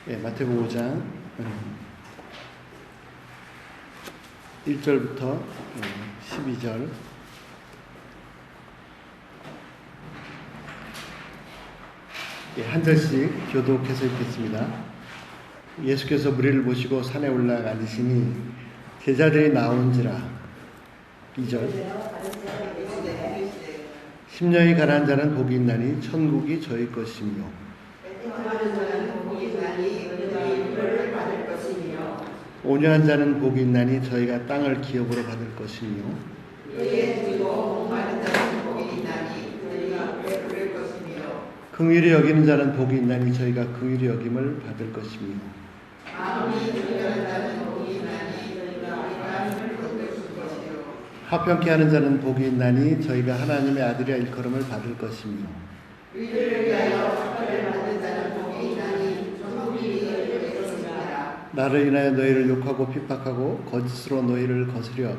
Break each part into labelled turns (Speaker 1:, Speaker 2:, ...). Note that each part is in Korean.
Speaker 1: 예, 마태복음 5장 1절부터 12절. 예, 한 절씩 교독해서 읽겠습니다. 예수께서 무리를 모시고 산에 올라가 앉으시니 제자들이 나온지라. 2절. 심령이 가난한 자는 복이 있나니 천국이 저희 것이며 온유한 자는 복이 있나니 저희가 땅을 기업으로 받을 것이며 긍휼히 여기는 자는 복이 있나니 저희가 긍휼히 여김을 받을 것이며 화평케 하는 자는 복이 있나니 저희가 하나님의 아들의 일컬음을 받을 것이며 나를 인하여 너희를 욕하고 핍박하고 거짓으로 너희를 거스려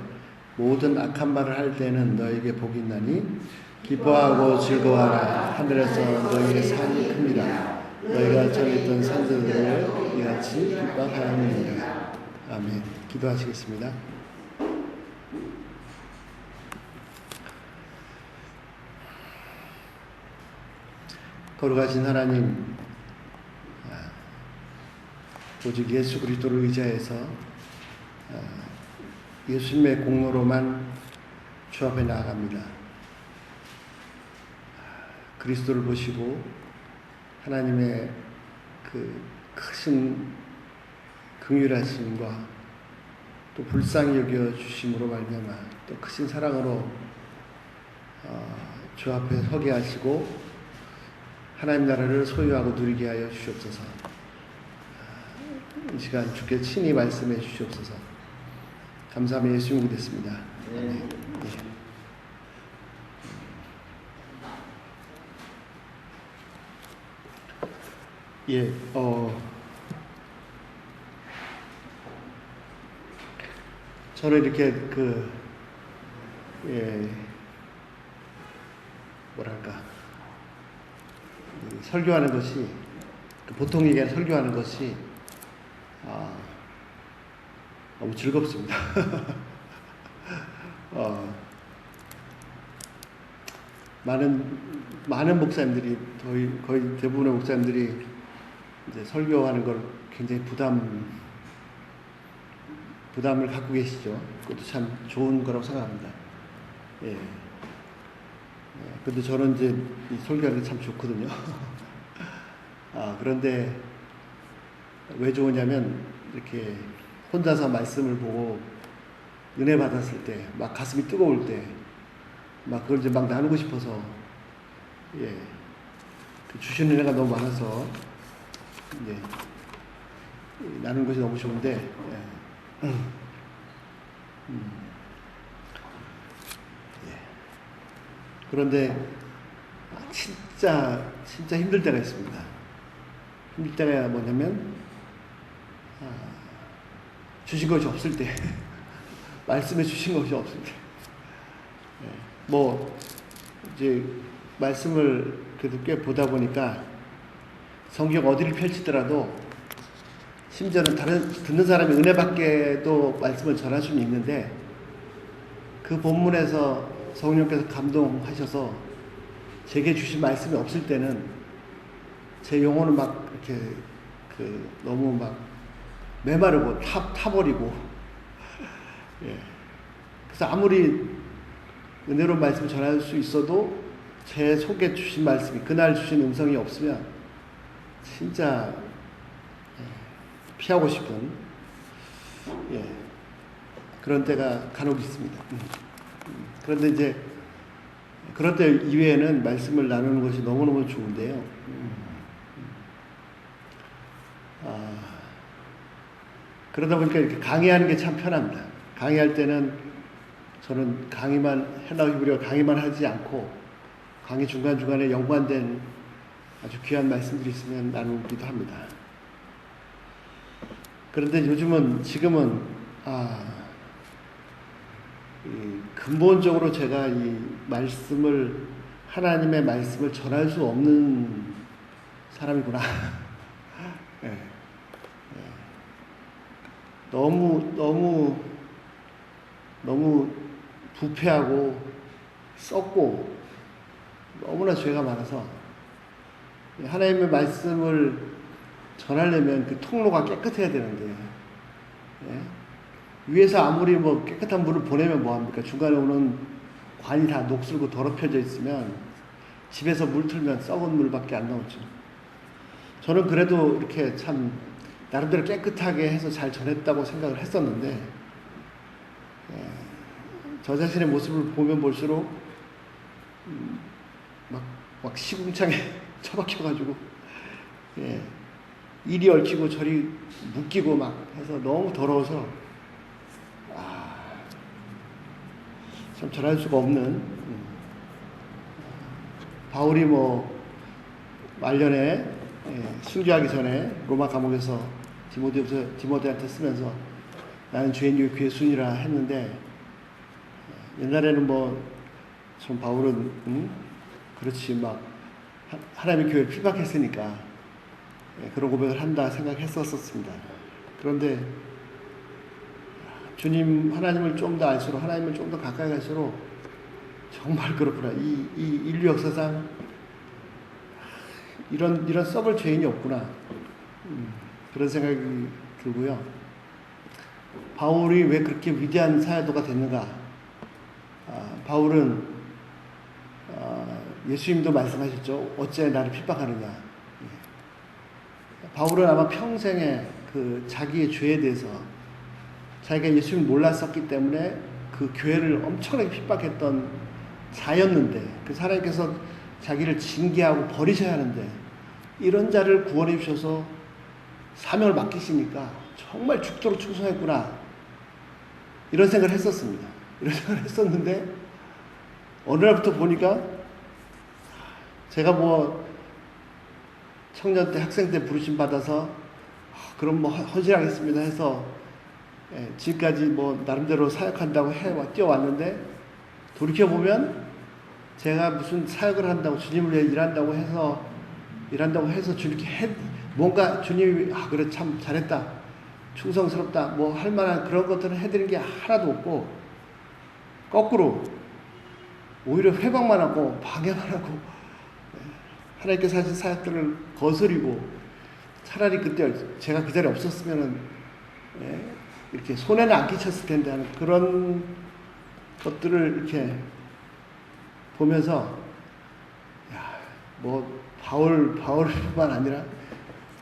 Speaker 1: 모든 악한 말을 할 때는 너에게 복이 있나니 기뻐하고 즐거워하라. 하늘에서 너희의 상이 큽니다. 너희가 전했던 선생들을 이같이 핍박하였느니라. 아멘. 기도하시겠습니다. 거룩하신 하나님, 오직 예수 그리스도를 의지해서 예수님의 공로로만 주 앞에 나아갑니다. 그리스도를 보시고 하나님의 그 크신 긍휼하심과 또 불쌍히 여겨 주심으로 말미암아 또 크신 사랑으로 주 앞에 서게 하시고 하나님 나라를 소유하고 누리게 하여 주시옵소서. 이 시간 주께 친히 말씀해 주시옵소서. 감사하며 예수님 믿겠습니다. 아멘. 예, 저는 이렇게 설교하는 것이, 보통 얘기하는 설교하는 것이, 너무 즐겁습니다. 많은 목사님들이, 거의 대부분의 목사님들이 이제 설교하는 걸 굉장히 부담을 갖고 계시죠. 그것도 참 좋은 거라고 생각합니다. 예. 근데 저는 이제 이 설교하는 게 참 좋거든요. 그런데 왜 좋으냐면, 이렇게 혼자서 말씀을 보고 은혜 받았을 때, 막 가슴이 뜨거울 때, 막 그걸 이제 막 나누고 싶어서, 예. 주신 은혜가 너무 많아서, 예. 나누는 것이 너무 좋은데, 예. 그런데 진짜 힘들 때가 있습니다. 힘들 때가 뭐냐면 주신 것이 없을 때, 말씀해 주신 것이 없을 때, 뭐 이제 말씀을 그래도 꽤 보다 보니까 성경 어디를 펼치더라도 심지어는 듣는 사람이 은혜 받게도 말씀을 전할 수는 있는데, 그 본문에서 성령께서 감동하셔서 제게 주신 말씀이 없을 때는 제 영혼은 막 이렇게 너무 막 메마르고 타버리고, 예. 그래서 아무리 은혜로운 말씀을 전할 수 있어도 제 속에 주신 말씀이, 그날 주신 음성이 없으면 진짜 피하고 싶은, 예, 그런 때가 간혹 있습니다. 그런데 이제 그런 때 이외에는 말씀을 나누는 것이 너무너무 좋은데요. 그러다 보니까 이렇게 강의하는 게 참 편합니다. 강의할 때는 저는 강의만 해나오기 우리가 강의만 하지 않고 강의 중간중간에 연관된 아주 귀한 말씀들이 있으면 나누기도 합니다. 그런데 지금은 근본적으로 제가 이 하나님의 말씀을 전할 수 없는 사람이구나. 네. 너무 부패하고 썩고 너무나 죄가 많아서 하나님의 말씀을 전하려면 그 통로가 깨끗해야 되는데, 예? 위에서 아무리 뭐 깨끗한 물을 보내면 뭐합니까? 중간에 오는 관이 다 녹슬고 더럽혀져 있으면 집에서 물 틀면 썩은 물밖에 안 나오죠. 저는 그래도 이렇게 참 나름대로 깨끗하게 해서 잘 전했다고 생각을 했었는데, 예, 저 자신의 모습을 보면 볼수록 막 시궁창에 처박혀가지고, 예, 이리 얽히고 저리 묶이고 막 해서 너무 더러워서 참 전할 수가 없는, 바울이 뭐 말년에 순교하기 전에 로마 감옥에서 디모데한테 쓰면서 나는 주의 괴순이라 했는데, 옛날에는 뭐 좀 바울은 그렇지 막 하나님의 교회를 핍박했으니까 그런 고백을 한다 생각했었습니다. 그런데 주님 하나님을 좀 더 알수록, 하나님을 좀 더 가까이 갈수록 정말 그렇구나. 이 인류 역사상 이런 썩을 죄인이 없구나. 그런 생각이 들고요. 바울이 왜 그렇게 위대한 사도가 됐는가? 바울은 예수님도 말씀하셨죠. 어째 나를 핍박하느냐. 바울은 아마 평생에 그 자기의 죄에 대해서, 자기가 예수님을 몰랐었기 때문에 그 교회를 엄청나게 핍박했던 자였는데, 그 하나님께서 자기를 징계하고 버리셔야 하는데 이런 자를 구원해 주셔서 사명을 맡기시니까 정말 죽도록 충성했구나, 이런 생각을 했었습니다. 이런 생각을 했었는데 어느 날부터 보니까, 제가 뭐 청년 때, 학생 때 부르심 받아서 그럼 뭐 헌신하겠습니다 해서 지금까지 뭐 나름대로 사역한다고 뛰어왔는데, 돌이켜보면 제가 무슨 사역을 한다고, 주님을 위해 일한다고 해서 주님께 뭔가 주님이 그래 참 잘했다, 충성스럽다 뭐 할 만한 그런 것들을 해드린 게 하나도 없고, 거꾸로 오히려 회방만 하고 방해만 하고 하나님께서 하신 사역들을 거스리고, 차라리 그때 제가 그 자리에 없었으면은 이렇게 손해는 안 끼쳤을 텐데 하는 그런 것들을 이렇게 보면서, 뭐 바울뿐만 아니라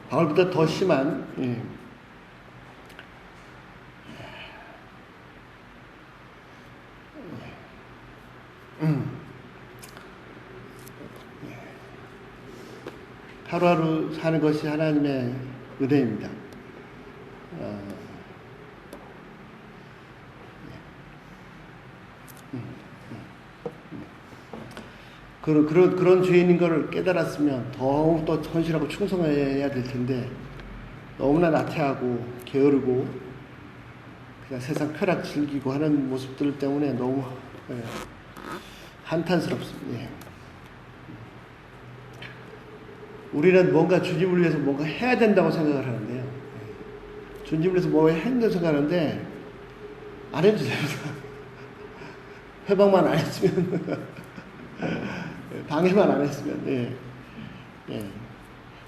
Speaker 1: 바울보다 더 심한 하루하루 사는 것이 하나님의 은혜입니다. 그런 죄인인 걸 깨달았으면 더욱더 헌신하고 충성해야 될 텐데, 너무나 나태하고 게으르고 그냥 세상 쾌락 즐기고 하는 모습들 때문에 너무 한탄스럽습니다. 우리는 뭔가 주님을 위해서 뭔가 해야 된다고 생각을 하는데요. 주님을 위해서 뭔가 해야 된다고 생각하는데 안 해도 됩니다. 회방만 안 했으면 방해만 안 했으면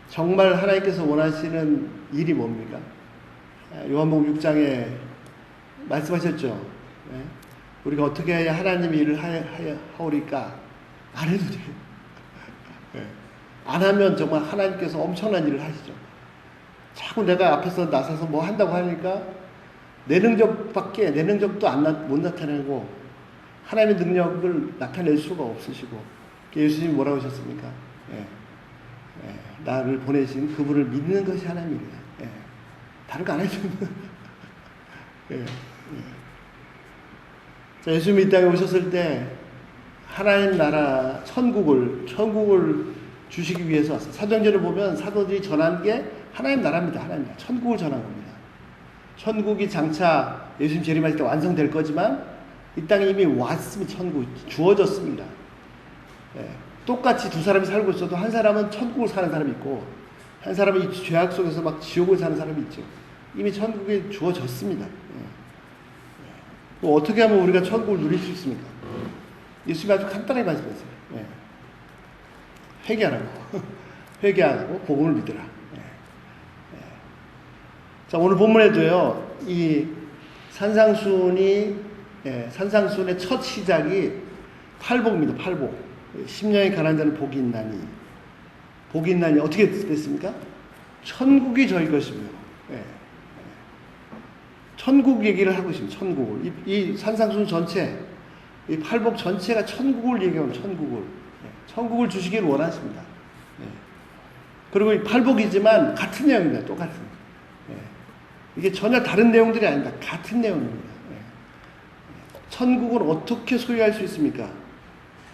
Speaker 1: 정말 하나님께서 원하시는 일이 뭡니까? 요한복음 6장에 말씀하셨죠. 우리가 어떻게 해야 하나님의 일을 하오리까? 안 해도 돼요. 안 하면 정말 하나님께서 엄청난 일을 하시죠. 자꾸 내가 앞에서 나서서 뭐 한다고 하니까 내 능력도 못 나타내고 하나님의 능력을 나타낼 수가 없으시고, 예수님이 뭐라고 하셨습니까? 나를 보내신 그분을 믿는 것이 하나님의 일이다. 다른 거 안 해주면 예수님이 이 땅에 오셨을 때 하나님 나라 천국을 주시기 위해서 왔어요. 사도행전을 보면 사도들이 전한 게 하나님 나라입니다. 하나님 나라. 천국을 전한 겁니다. 천국이 장차 예수님 재림하실 때 완성될 거지만 이 땅에 이미 왔으면 천국이 주어졌습니다. 똑같이 두 사람이 살고 있어도 한 사람은 천국을 사는 사람이 있고 한 사람은 이 죄악 속에서 막 지옥을 사는 사람이 있죠. 이미 천국에 주어졌습니다. 또 어떻게 하면 우리가 천국을 누릴 수 있습니까? 예수님이 아주 간단하게 말씀하세요. 회개하라고. 회개하고 복음을 믿으라. 자, 오늘 본문에도요, 이 산상순의 첫 시작이 팔복입니다. 팔복. 심령이 가난한 자는 복이 있나니. 복이 있나니 어떻게 됐습니까? 천국이 저희 것이며. 천국 얘기를 하고 있습니다. 천국을. 이 산상순 전체, 이 팔복 전체가 천국을 얘기합니다. 천국을. 천국을 주시길 원하십니다. 그리고 이 팔복이지만 같은 내용입니다. 똑같은. 이게 전혀 다른 내용들이 아닙니다. 같은 내용입니다. 천국을 어떻게 소유할 수 있습니까?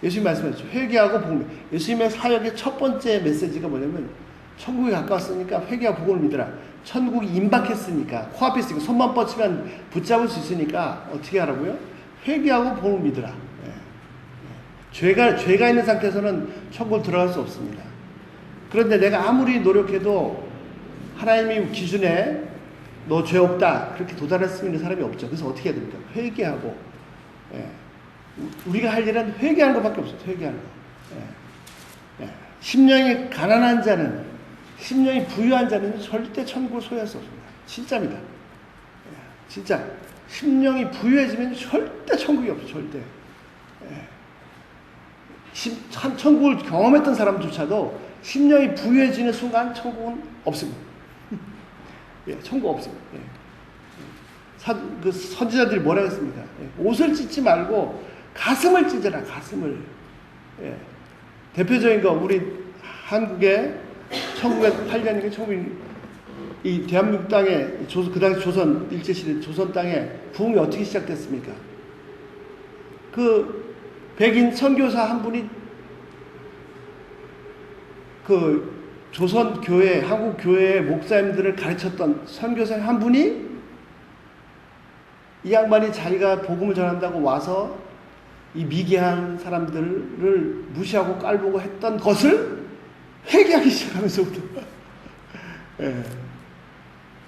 Speaker 1: 예수님 말씀하셨죠. 회개하고 복음. 예수님의 사역의 첫 번째 메시지가 뭐냐면 천국이 가까웠으니까 회개하고 복음을 믿으라. 천국이 임박했으니까 코앞에 있으니까 손만 뻗치면 붙잡을 수 있으니까 어떻게 하라고요? 회개하고 복음을 믿으라. 죄가 있는 상태에서는 천국을 들어갈 수 없습니다. 그런데 내가 아무리 노력해도 하나님의 기준에 너 죄 없다 그렇게 도달할 수 있는 사람이 없죠. 그래서 어떻게 해야 됩니까? 회개하고. 우리가 할 일은 회개하는 것밖에 없어요. 회개하는 거. 심령이 가난한 자는, 심령이 부유한 자는 절대 천국을 소유할 수 없습니다. 진짜입니다. 진짜 심령이 부유해지면 절대 천국이 없어요. 절대. 천국을 경험했던 사람조차도 심령이 부유해지는 순간 천국은 없습니다. 천국 없습니다. 그 선지자들이 뭐라고 했습니까? 옷을 찢지 말고 가슴을 찢어라. 가슴을. 대표적인 거 우리 한국의 1908년이니까 이 대한민국 땅에 그 당시 조선 일제시대 조선 땅에 부흥이 어떻게 시작됐습니까? 그 백인 선교사 한 분이 그 조선 교회, 한국 교회의 목사님들을 가르쳤던 선교사 한 분이 이 양반이 자기가 복음을 전한다고 와서 이 미개한 사람들을 무시하고 깔보고 했던 것을 회개하기 시작하면서부터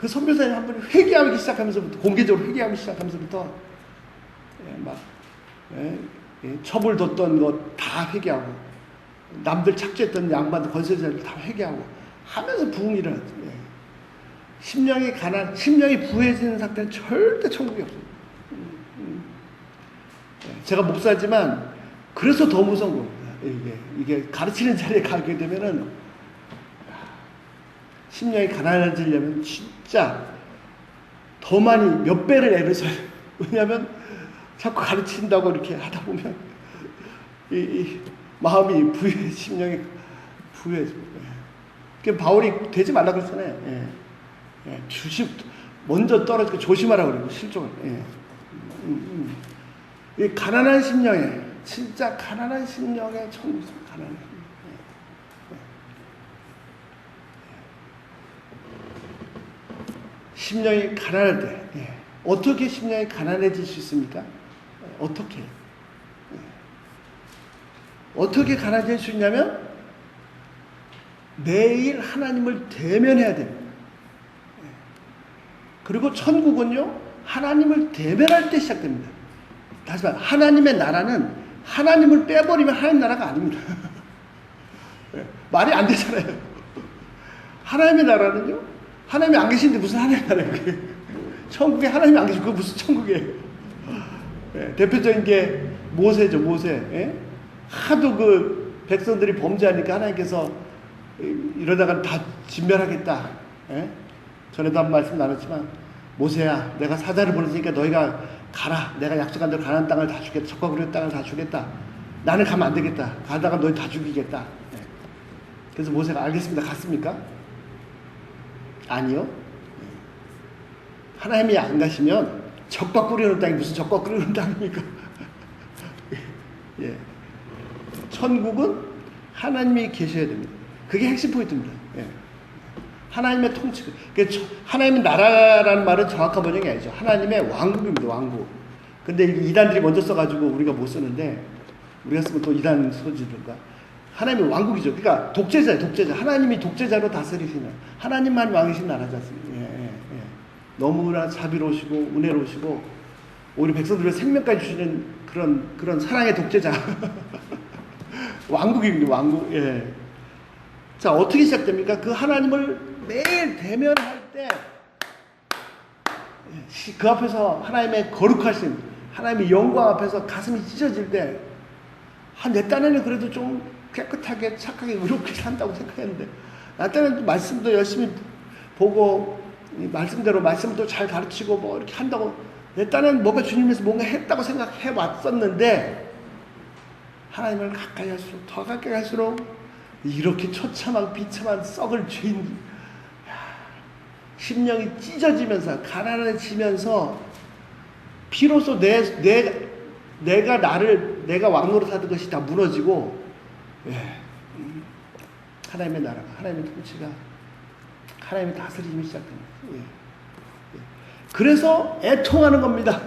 Speaker 1: 그 선교사님 한 분이 회개하기 시작하면서부터 공개적으로 회개하기 시작하면서부터 첩을 뒀던 것 다 회개하고 남들 착취했던 양반들 권세자들 다 회개하고 하면서 부흥이 일어났죠. 심령이 부해지는 상태는 절대 천국이 없어요. 제가 목사지만 그래서 더 무서운 겁니다. 이게 가르치는 자리에 가게 되면은 심령이 가난해지려면 진짜 더 많이 몇 배를 애를 써요. 왜냐하면 자꾸 가르친다고 이렇게 하다 보면 이 마음이 심령이 부유해집니다. 그 바울이 되지 말라고 그랬잖아요. 먼저 떨어지고 조심하라고 그러고 실종을. 이 가난한 심령에, 진짜 가난한 심령에 천국, 가난한 심령이 가난할 때, 어떻게 심령이 가난해질 수 있습니까? 어떻게 가난해질 수 있냐면 매일 하나님을 대면해야 됩니다. 그리고 천국은요, 하나님을 대면할 때 시작됩니다. 다시 말해, 하나님의 나라는 하나님을 빼버리면 하나님 나라가 아닙니다. 말이 안 되잖아요. 하나님의 나라는요, 하나님이 안 계신데 무슨 하나님의 나라예요? 천국에 하나님이 안 계시고 그게 무슨 천국이에요? 대표적인 게 모세죠, 모세. 하도 그 백성들이 범죄하니까 하나님께서 이러다가 다 진멸하겠다. 전에도 한 말씀 나눴지만, 모세야, 내가 사자를 보냈으니까 너희가 가라. 내가 약속한 대로 가나안 땅을 다 주겠다. 적과 그릇 땅을 다 주겠다. 나는 가면 안 되겠다. 가다가 너희 다 죽이겠다. 그래서 모세가 알겠습니다. 갔습니까? 아니요. 하나님이 안 가시면 적과 끓이는 땅이 무슨 적과 끓이는 땅입니까? 천국은 하나님이 계셔야 됩니다. 그게 핵심 포인트입니다. 하나님의 통치. 하나님의 나라라는 말은 정확한 번역이 아니죠. 하나님의 왕국입니다. 왕국. 근데 이단들이 먼저 써가지고 우리가 못 쓰는데, 우리가 쓰면 또 이단 소지들과 하나님의 왕국이죠. 그러니까 독재자예요. 독재자. 하나님이 독재자로 다스리시는, 하나님만 왕이신 나라지 않습니까? 너무나 자비로우시고 은혜로우시고 오히려 백성들의 생명까지 주시는 그런 사랑의 독재자. 왕국입니다. 왕국. 예. 자, 어떻게 시작됩니까? 그 하나님을 매일 대면할 때 그 앞에서 하나님의 거룩하신 하나님의 영광 앞에서 가슴이 찢어질 때 내 딴에는 그래도 좀 깨끗하게 착하게 의롭게 산다고 생각했는데 나 딴에는 말씀도 열심히 보고 말씀대로 말씀도 잘 가르치고 뭐 이렇게 한다고 내 딴에는 뭔가 주님에서 뭔가 했다고 생각해 왔었는데 하나님을 가까이 할수록 더 가까이 할수록 이렇게 처참하고 비참한 썩을 죄인 심령이 찢어지면서 가난해지면서 비로소 내가 왕노릇하던 것이 다 무너지고 하나님의 나라가 하나님의 통치가 하나님의 다스림이 시작됩니다. 그래서 애통하는 겁니다.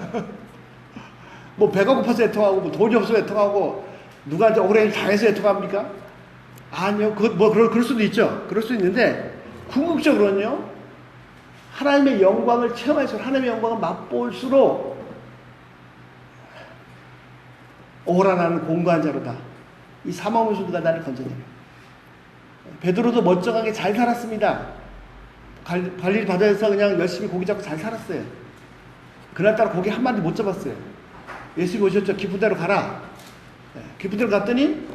Speaker 1: 뭐 배가 고파서 애통하고 뭐 돈이 없어서 애통하고 누구한테 억울한 일 당해서 애통합니까? 아니요. 그럴 수도 있죠. 그럴 수 있는데 궁극적으로는요. 하나님의 영광을 체험할수록 하나님의 영광을 맛볼수록 오라 나는 공고한 자로다. 이 사망문수가 나를 건져내려. 베드로도 멀쩡하게 잘 살았습니다. 갈릴리 바다에서 그냥 열심히 고기 잡고 잘 살았어요. 그날따라 고기 한 마리 못 잡았어요. 예수님이 오셨죠. 깊은 데로 가라. 깊은 데로 갔더니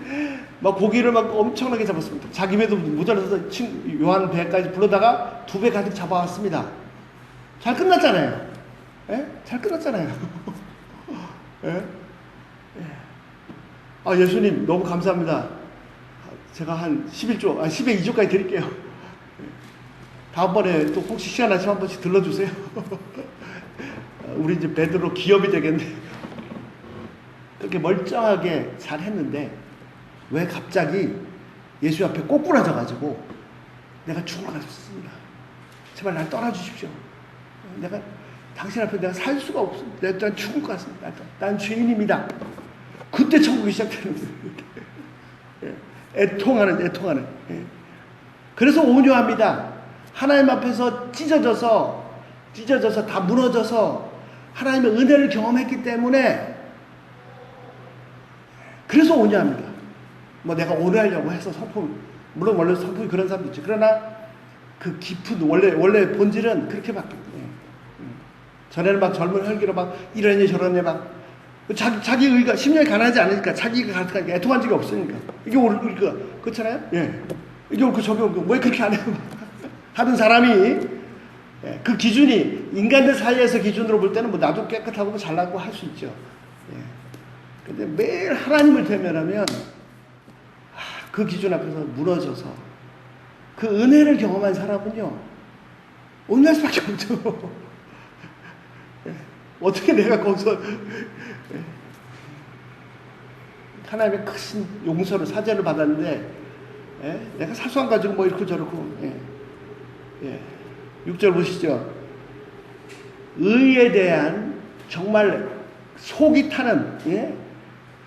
Speaker 1: 막 고기를 막 엄청나게 잡았습니다. 자기 배도 모자라서 요한 배까지 불러다가 2배 가득 잡아왔습니다. 잘 끝났잖아요. 잘 끝났잖아요. 예수님 너무 감사합니다. 제가 한 10의 2조까지 드릴게요. 다음번에 또 혹시 시간 나시면 한 번씩 들러주세요. 우리 이제 베드로 기업이 되겠네. 그렇게 멀쩡하게 잘 했는데 왜 갑자기 예수 앞에 꼬꾸라져가지고 내가 죽을 것 같습니다. 제발 날 떠나주십시오. 내가 당신 앞에 내가 살 수가 없습니다. 내가 죽을 것 같습니다. 난 죄인입니다. 그때 천국이 시작되는 거예요. 애통하는. 그래서 온유합니다. 하나님 앞에서 찢어져서 다 무너져서 하나님의 은혜를 경험했기 때문에 그래서 온유합니다. 뭐 내가 온유하려고 해서 물론 원래 성품이 그런 사람도 있죠. 그러나 그 깊은 원래 본질은 그렇게 바뀌어요. 전에는 막 젊은 혈기로 막 이러니 저러니 막 자기 의가 심령이 가난하지 않으니까 자기가 가득하니까 애통한 적이 없으니까 이게 옳으니까 그렇잖아요. 이게 옳고 저게 옳고 왜 그렇게 안 해요? 하는 사람이 그 기준이 인간들 사이에서 기준으로 볼 때는 뭐 나도 깨끗하고 뭐 잘나고 할 수 있죠. 근데 매일 하나님을 대면하면 그 기준 앞에서 무너져서 그 은혜를 경험한 사람은요 온유할 수밖에 없죠. 어떻게 내가 거기서 하나님의 크신 용서를 사죄를 받았는데 내가 사소한 가지고 뭐 이렇고 저렇고 6절 보시죠. 의에 대한 정말 속이 타는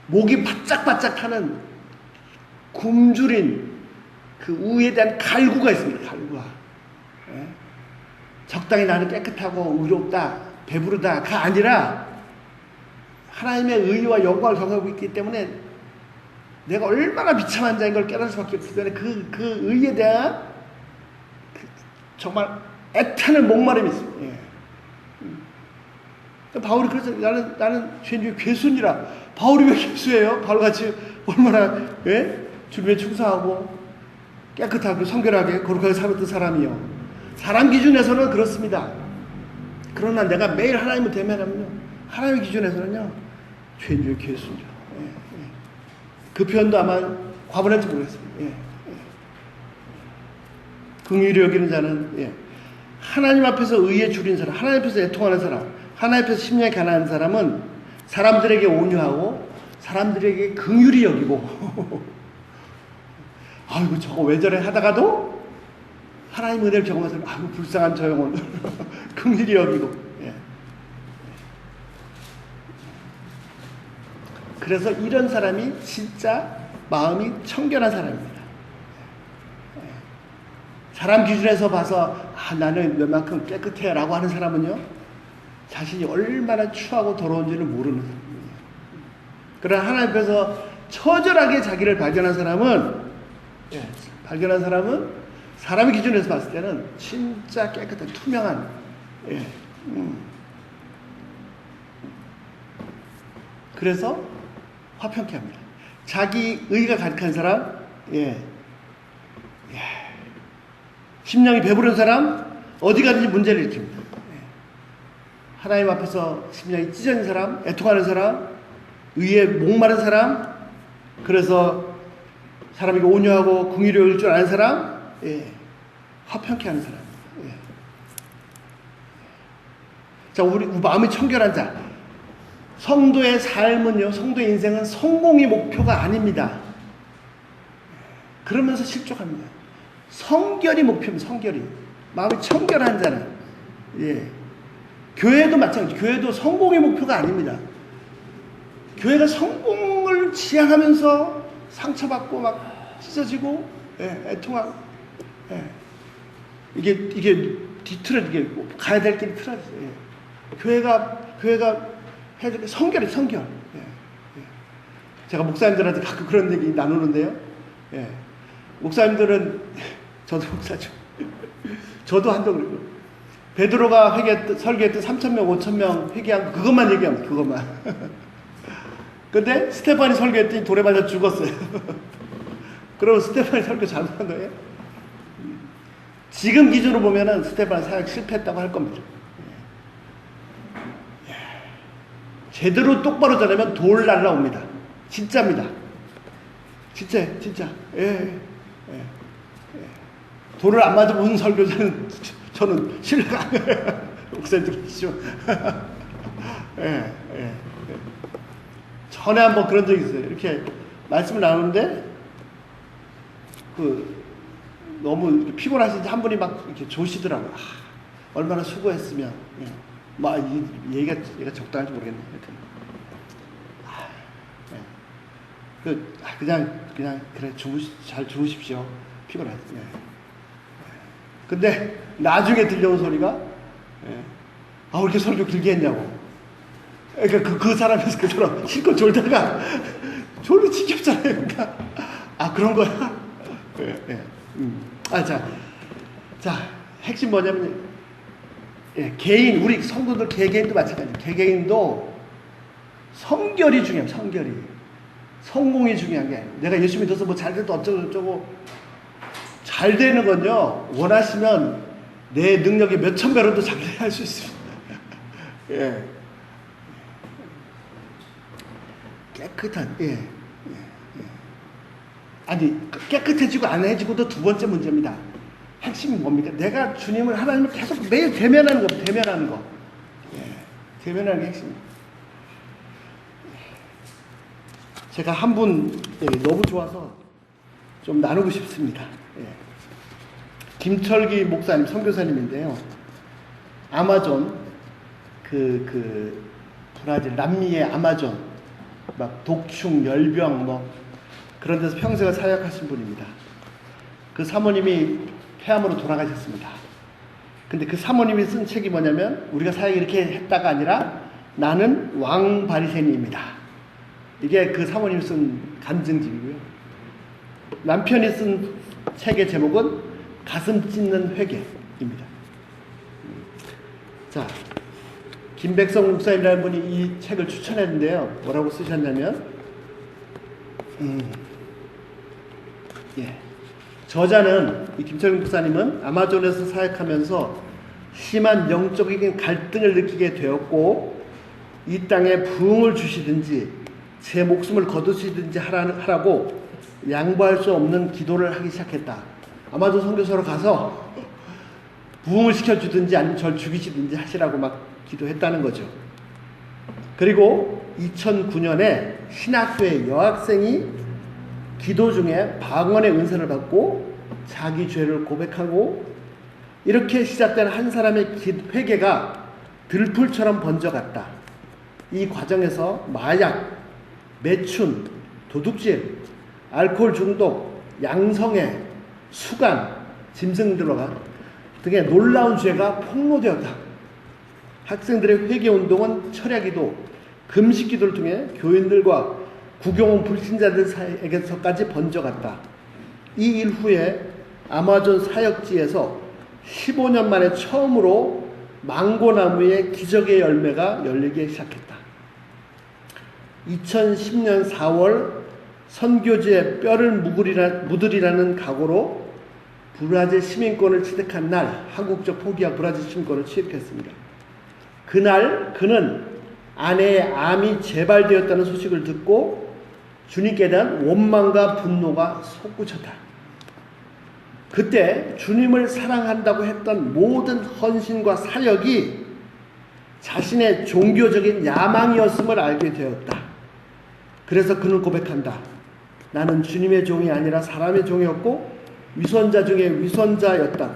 Speaker 1: 목이 바짝바짝 타는 굶주린 그 의에 대한 갈구가 있습니다. 갈구가. 적당히 나는 깨끗하고 의롭다 배부르다가 아니라 하나님의 의와 영광을 경험하고 있기 때문에 내가 얼마나 비참한 자인 걸 깨달을 수밖에 없기 때문에 그 의에 대한 정말 애타는 목마름이 있습니다. 바울이 그래서 나는 죄인 중에 괴순이라. 바울이 왜 괴수예요? 바울같이 얼마나 주님에 충성하고 깨끗하고 성결하게 거룩하게 살았던 사람이요. 사람 기준에서는 그렇습니다. 그러나 내가 매일 하나님을 대면하면요 하나님의 기준에서는요 죄인 중에 괴수죠. 그 표현도 아마 과분할지 모르겠습니다. 긍휼히 여기는 자는 하나님 앞에서 의에 줄인 사람, 하나님 앞에서 애통하는 사람, 하나님 앞에서 심령이 가난한 사람은 사람들에게 온유하고 사람들에게 긍휼히 여기고 아이고 저거 왜 저래 하다가도 하나님 은혜를 경험해서 아이고 불쌍한 저 영혼 긍휼히 여기고 그래서 이런 사람이 진짜 마음이 청결한 사람입니다. 사람 기준에서 봐서 나는 웬만큼 깨끗해 라고 하는 사람은요, 자신이 얼마나 추하고 더러운지를 모르는 사람이에요. 그러나 하나님 앞에서 처절하게 자기를 발견한 사람은 사람의 기준에서 봤을 때는 진짜 깨끗한 투명한, 그래서 화평케 합니다. 자기 의가 가득한 사람, 심령이 배부른 사람, 어디 가든지 문제를 일으킵니다. 하나님 앞에서 심령이 찢어진 사람, 애통하는 사람, 의에 목마른 사람, 그래서 사람에게 온유하고 긍휼을 줄 아는 사람, 화평케 하는 사람. 자, 우리 마음이 청결한 자. 성도의 삶은요, 성도의 인생은 성공이 목표가 아닙니다. 그러면서 실족합니다. 성결이 목표입니다. 성결이. 마음이 청결한 자는. 교회도 마찬가지. 교회도 성공의 목표가 아닙니다. 교회가 성공을 지향하면서 상처받고 막 찢어지고, 애통하고, 이게 뒤틀어, 이게 가야 될 길이 틀어졌어요. 교회가 해야 될 게 성결이 성결. 제가 목사님들한테 가끔 그런 얘기 나누는데요. 목사님들은, 저도 목사죠. 저도 한다 그러고. 베드로가 설교했던 3,000명, 5,000명 회개한 거, 그것만 얘기합니다. 그것만. 근데 스테판이 설교했더니 돌에 맞아 죽었어요. 그러면 스테판이 설교 잘못한 거예요? 지금 기준으로 보면은 스테판 사역 실패했다고 할 겁니다. 제대로 똑바로 전하면 돌 날라옵니다. 진짜입니다. 진짜. 돌을 안 맞아본 설교자는 저는 신뢰가 안 가요. 목사님 들으시죠? 전에 한번 그런 적이 있어요. 이렇게 말씀을 나누는데, 너무 이렇게 피곤하신지 한 분이 막 이렇게 조시더라고요. 얼마나 수고했으면. 막, 얘가 적당한지 모르겠네. 그냥, 그래, 잘 주무십시오. 피곤하지. 근데, 나중에 들려온 소리가, 왜 이렇게 설교 길게 했냐고. 그러니까 그 사람에서 그 사람 실컷 졸다가, 졸로 지겹잖아요. 그러니까, 그런 거야? 자, 핵심 뭐냐면, 개인, 우리 성도들 개개인도 마찬가지예요. 개개인도 성결이 중요해요. 성결이. 성공이 중요한 게 아니에요. 내가 열심히 믿어서 뭐 잘 돼도 어쩌고 잘 되는 건요, 원하시면 내 능력이 몇천 배로도 잘 할 수 있습니다. 깨끗한, 아니, 깨끗해지고 안 해지고도 두 번째 문제입니다. 핵심이 뭡니까? 내가 주님을, 하나님을 계속 매일 대면하는 거. 대면하는 게 핵심입니다. 제가 한 분 너무 좋아서 좀 나누고 싶습니다. 김철기 목사님, 선교사님인데요. 아마존, 브라질, 남미의 아마존, 막 독충, 열병, 뭐, 그런 데서 평생을 사역하신 분입니다. 그 사모님이 폐암으로 돌아가셨습니다. 근데 그 사모님이 쓴 책이 뭐냐면, 우리가 사역 이렇게 했다가 아니라, 나는 왕 바리새인입니다. 이게 그 사모님이 쓴 간증집이고요. 남편이 쓴 책의 제목은 가슴 찢는 회개입니다. 자, 김백성 목사님이라는 분이 이 책을 추천했는데요. 뭐라고 쓰셨냐면, 저자는, 이 김철민 목사님은 아마존에서 사역하면서 심한 영적인 갈등을 느끼게 되었고, 이 땅에 부흥을 주시든지 제 목숨을 거두시든지 하라고 양보할 수 없는 기도를 하기 시작했다. 아마존 선교사로 가서 부흥을 시켜주든지 아니면 절 죽이시든지 하시라고 막 기도했다는 거죠. 그리고 2009년에 신학교의 여학생이 기도 중에 방언의 은사를 받고 자기 죄를 고백하고, 이렇게 시작된 한 사람의 회개가 들풀처럼 번져갔다. 이 과정에서 마약, 매춘, 도둑질, 알코올 중독, 양성애, 수간, 짐승 들어가 등의 놀라운 죄가 폭로되었다. 학생들의 회개운동은 철야기도, 금식기도를 통해 교인들과 구경 온 불신자들 사이에게서까지 번져갔다. 이 일 후에 아마존 사역지에서 15년 만에 처음으로 망고나무의 기적의 열매가 열리기 시작했다. 2010년 4월 선교지에 뼈를 묻으리라는 각오로 브라질 시민권을 취득한 날, 한국적 포기와 브라질 시민권을 취득했습니다. 그날 그는 아내의 암이 재발되었다는 소식을 듣고 주님께 대한 원망과 분노가 솟구쳤다. 그때 주님을 사랑한다고 했던 모든 헌신과 사역이 자신의 종교적인 야망이었음을 알게 되었다. 그래서 그는 고백한다. 나는 주님의 종이 아니라 사람의 종이었고 위선자 중에 위선자였다고.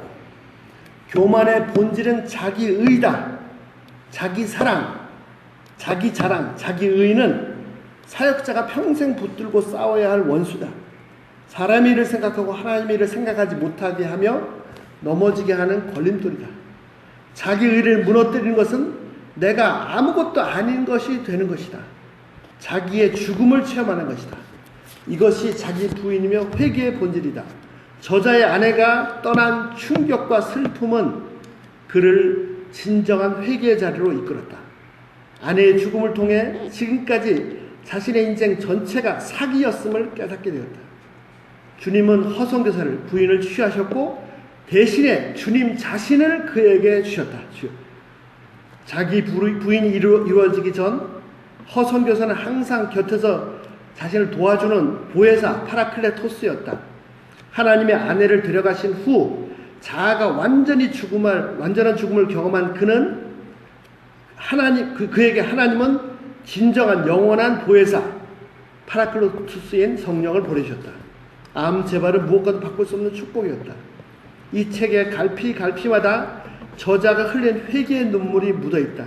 Speaker 1: 교만의 본질은 자기 의다. 자기 사랑, 자기 자랑, 자기 의는 사역자가 평생 붙들고 싸워야 할 원수다. 사람의 일을 생각하고 하나님의 일을 생각하지 못하게 하며 넘어지게 하는 걸림돌이다. 자기 의를 무너뜨리는 것은 내가 아무것도 아닌 것이 되는 것이다. 자기의 죽음을 체험하는 것이다. 이것이 자기 부인이며 회개의 본질이다. 저자의 아내가 떠난 충격과 슬픔은 그를 진정한 회개의 자리로 이끌었다. 아내의 죽음을 통해 지금까지 자신의 인생 전체가 사기였음을 깨닫게 되었다. 주님은 허선교사를 부인을 취하셨고 대신에 주님 자신을 그에게 주셨다. 자기 부인이 이루어지기 전 허선교사는 항상 곁에서 자신을 도와주는 보혜사 파라클레토스였다. 하나님의 아내를 데려가신 후 자아가 완전한 죽음을 경험한 그는 그에게 하나님은 진정한 영원한 보혜사 파라클레토스인 성령을 보내셨다. 암 재발은 무엇과도 바꿀 수 없는 축복이었다. 이 책의 갈피마다 저자가 흘린 회개의 눈물이 묻어있다.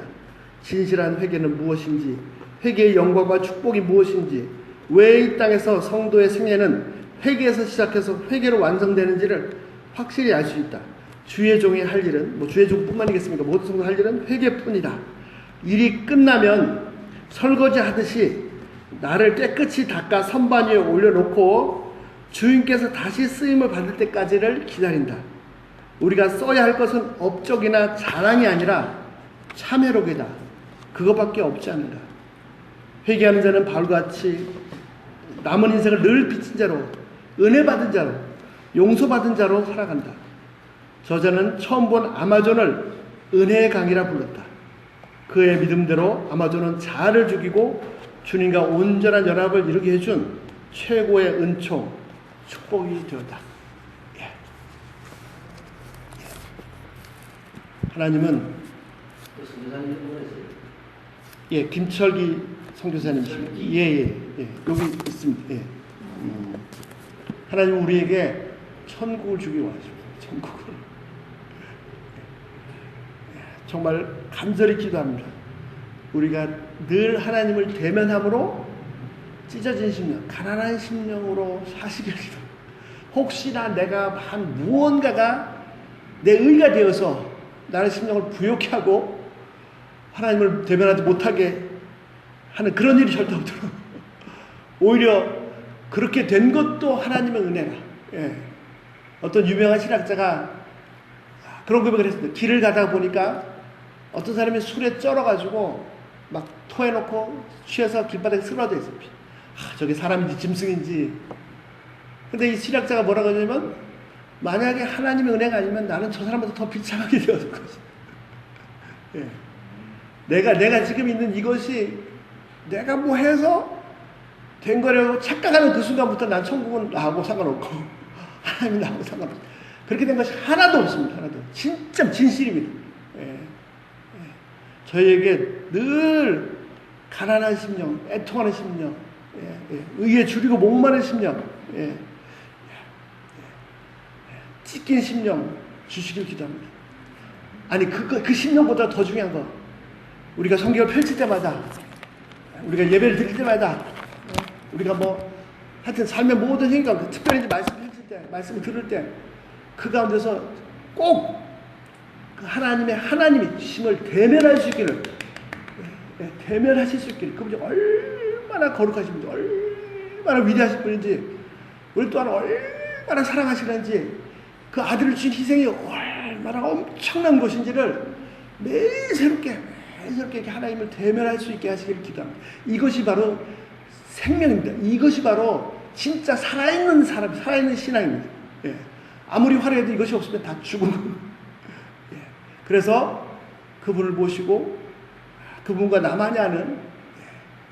Speaker 1: 진실한 회개는 무엇인지, 회개의 영광과 축복이 무엇인지, 왜 이 땅에서 성도의 생애는 회개에서 시작해서 회개로 완성되는지를 확실히 알 수 있다. 주의 종이 할 일은, 주의 종뿐만이겠습니까? 모든 성도 할 일은 회개뿐이다. 일이 끝나면 설거지 하듯이 나를 깨끗이 닦아 선반 위에 올려놓고 주인께서 다시 쓰임을 받을 때까지를 기다린다. 우리가 써야 할 것은 업적이나 자랑이 아니라 참회록이다. 그것밖에 없지 않는가. 회개하는 자는 바울같이 남은 인생을 늘 빚진 자로, 은혜 받은 자로, 용서받은 자로 살아간다. 저자는 처음 본 아마존을 은혜의 강이라 불렀다. 그의 믿음대로 아마존은 자아를 죽이고 주님과 온전한 연합을 이루게 해준 최고의 은총, 축복이 되었다. 하나님은 김철기 선교사님이십니다. 여기 있습니다. 하나님은 우리에게 천국을 주기 원하십니다. 천국을. 정말 간절히 기도합니다. 우리가 늘 하나님을 대면함으로 찢어진 심령, 가난한 심령으로 사시게 하시다. 혹시나 내가 한 무언가가 내 의가 되어서 나의 심령을 부욕해 하고 하나님을 대면하지 못하게 하는 그런 일이 절대 없도록 오히려 그렇게 된 것도 하나님의 은혜가. 어떤 유명한 신학자가 그런 고백을 했습니다. 길을 가다가 보니까 어떤 사람이 술에 쩔어가지고 막 토해놓고 취해서 길바닥에 쓰러져 있어요. 저게 사람인지 짐승인지. 근데 이 신학자가 뭐라고 하냐면 만약에 하나님의 은혜가 아니면 나는 저 사람보다 더 비참하게 되었을 것이다. 내가 지금 있는 이것이 내가 뭐 해서 된 거라고 착각하는 그 순간부터 난 천국은 나하고 상관없고 하나님 나하고 상관없고 그렇게 된 것이 하나도 없습니다. 하나도. 진짜 진실입니다. 저희에게 늘 가난한 심령, 애통하는 심령, 의에 줄이고 목마른 심령, 찢긴 심령 주시길 기도합니다. 아니 그 심령보다 더 중요한 거, 우리가 성경을 펼칠 때마다, 우리가 예배를 드릴 때마다, 우리가 하여튼 삶의 모든 행동, 특별히 말씀 펼칠 때, 말씀을 들을 때 그 가운데서 꼭 하나님의 힘을 대면할 수 있기를, 대면하실 수 있기를. 그분이 얼마나 거룩하신 분인지, 얼마나 위대하신 분인지, 우리 또한 얼마나 사랑하시는지, 그 아들을 주신 희생이 얼마나 엄청난 것인지를 매일 새롭게 이렇게 하나님을 대면할 수 있게 하시기를 기도합니다. 이것이 바로 생명입니다. 이것이 바로 진짜 살아있는 사람, 살아있는 신앙입니다. 예. 아무리 화려해도 이것이 없으면 다 죽은 겁니다. 예. 그래서 그분을 모시고 그분과 나만이 아는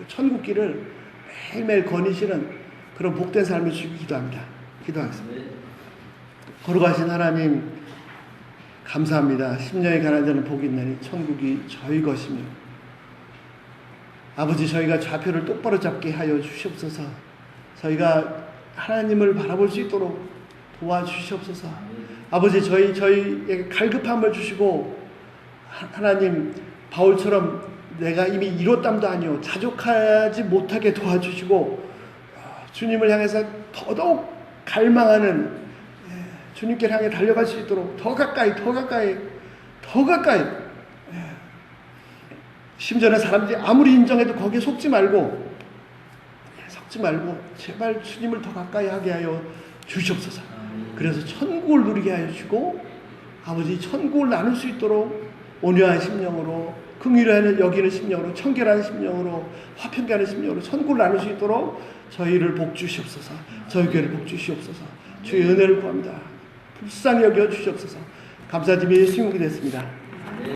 Speaker 1: 천국길을 매일매일 거니시는 그런 복된 삶을 주시기 기도합니다. 기도하겠습니다. 거룩하신 하나님, 감사합니다. 심령이 가난한 자는 복이 있나니 천국이 저희 것이며, 아버지, 저희가 좌표를 똑바로 잡게 하여 주시옵소서. 저희가 하나님을 바라볼 수 있도록 도와주시옵소서. 아버지, 저희에게 갈급함을 주시고, 하나님, 바울처럼 내가 이미 이뤘담도 아니요 자족하지 못하게 도와주시고, 주님을 향해서 더더욱 갈망하는, 주님께 향해 달려갈 수 있도록 더 가까이 심지어는 사람들이 아무리 인정해도 거기에 속지 말고 제발 주님을 더 가까이 하게 하여 주시옵소서. 그래서 천국을 누리게 하여 주시고, 아버지, 천국을 나눌 수 있도록 온유한 심령으로, 긍휼히 여기는 심령으로, 청결한 심령으로, 화평케 하는 심령으로 천국을 나눌 수 있도록 저희를 복 주시옵소서. 저희 교회를 복 주시옵소서. 주의 은혜를 구합니다. 불쌍히 여겨 주시옵소서. 감사드리며 예수님이 됐습니다.